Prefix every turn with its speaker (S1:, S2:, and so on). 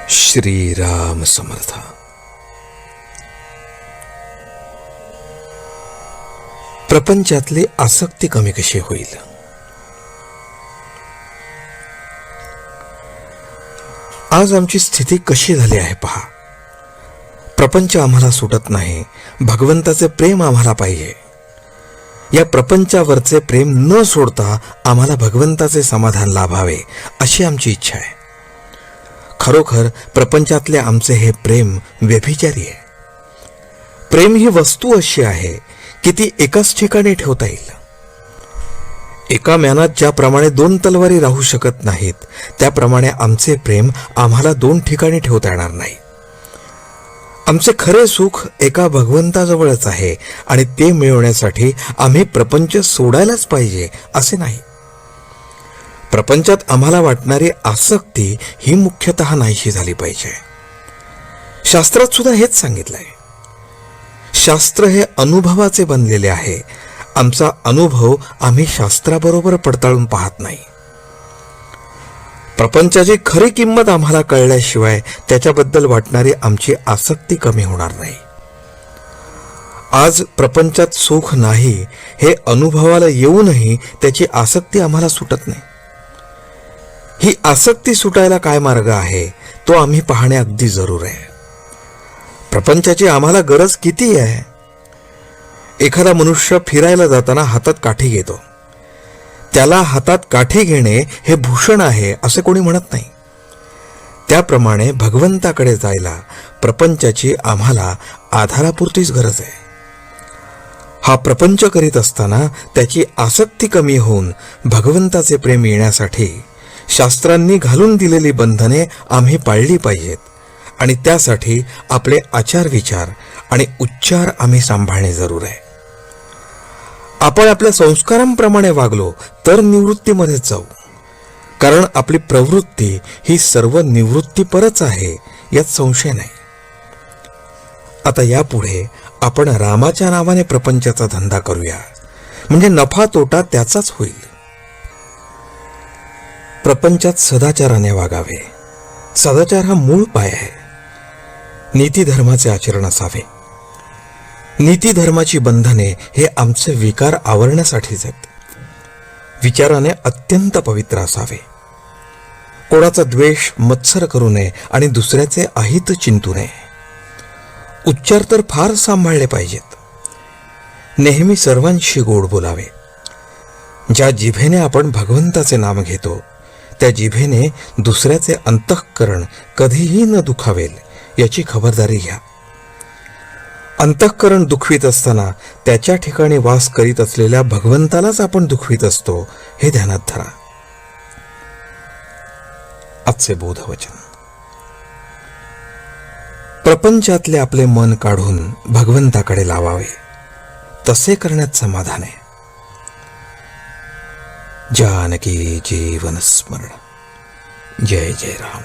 S1: श्रीराम समर्थ. प्रपंचातली आसक्ती कमी कशी होईल? आज आमची स्थिती कशी झाली आहे पहा. प्रपंच आम्हाला सुटत नाही. भगवंताचे प्रेम आम्हाला पाहिजे. या प्रपंचावरचे प्रेम न सोडता आम्हाला भगवंताचे समाधान लाभावे अशी आमची इच्छा आहे. खरोखर प्रपंचातले आमचे हे प्रेम व्यभिचारी आहे. प्रेम ही वस्तू अशी आहे की ती एकाच ठिकाणी ठेवता येईल. एका म्यानात ज्याप्रमाणे दोन तलवारी राहू शकत नाहीत, त्याप्रमाणे आमचे प्रेम आम्हाला दोन ठिकाणी ठेवता येणार नाही. आमचे खरे सुख एका भगवंताजवळच आहे आणि ते मिळवण्यासाठी आम्ही प्रपंच सोडायलाच पाहिजे असे नाही. प्रपंचात आम्हाला वाटणारी आसक्ती ही मुख्यतः नाहीशी झाली पाहिजे. शास्त्रात सुद्धा हेच सांगितलंय. शास्त्र हे अनुभवाचे बनलेले आहे. आमचा अनुभव आम्ही शास्त्राबरोबर पडताळून पाहत नाही. प्रपंचाची खरी किंमत आम्हाला कळल्याशिवाय त्याच्याबद्दल वाटणारी आमची आसक्ती कमी होणार नाही. आज प्रपंचात सुख नाही हे अनुभवाला येऊनही त्याची आसक्ती आम्हाला सुटत नाही. ही आसक्ती सुटायला काय मार्ग आहे तो आम्ही पाहणे अगदी जरूर आहे. प्रपंचाची आम्हाला गरज किती आहे? एखादा मनुष्य फिरायला जाताना हातात काठी घेतो. त्याला हातात काठी घेणे हे भूषण आहे असे कोणी म्हणत नाही. त्याप्रमाणे भगवंताकडे जायला प्रपंचाची आम्हाला आधारापुरतीच गरज आहे. हा प्रपंच करीत असताना त्याची आसक्ती कमी होऊन भगवंताचे प्रेम येण्यासाठी शास्त्रांनी घालून दिलेली बंधने आम्ही पाळली पाहिजेत आणि त्यासाठी आपले आचार विचार आणि उच्चार आम्ही सांभाळणे जरूर आहे. आपण आपल्या संस्कारांप्रमाणे वागलो तर निवृत्तीमध्येच जाऊ, कारण आपली प्रवृत्ती ही सर्व निवृत्तीपरच आहे यात संशय नाही. आता यापुढे आपण रामाच्या नावाने प्रपंचाचा धंदा करूया, म्हणजे नफा तोटा त्याचाच होईल. प्रपंचात सदाचाराने वागावे. सदाचार हा मूळ पाय आहे. नीती धर्माचे आचरण असावे. नीती धर्माची बंधने हे आमचे विकार आवरण्यासाठीच आहेत. विचाराने अत्यंत पवित्र असावे. कोणाचा द्वेष मत्सर करू नये आणि दुसऱ्याचे अहित चिंतू नये. उच्चार तर फार सांभाळले पाहिजेत. नेहमी सर्वांशी गोड बोलावे. ज्या जिभेने आपण भगवंताचे नाम घेतो त्या जिभेने दुसऱ्याचे अंतःकरण कधीही न दुखावेल याची खबरदारी घ्या. अंतःकरण दुखवीत असताना त्याच्या ठिकाणी वास करीत असलेल्या भगवंतालाच आपण दुखवीत असतो हे ध्यानात धरा. आजचे बोधवचन. प्रपंचातले आपले मन काढून भगवंताकडे लावावे. तसे करण्यात समाधान आहे. जानकी जीवन स्मरण. जय जय राम.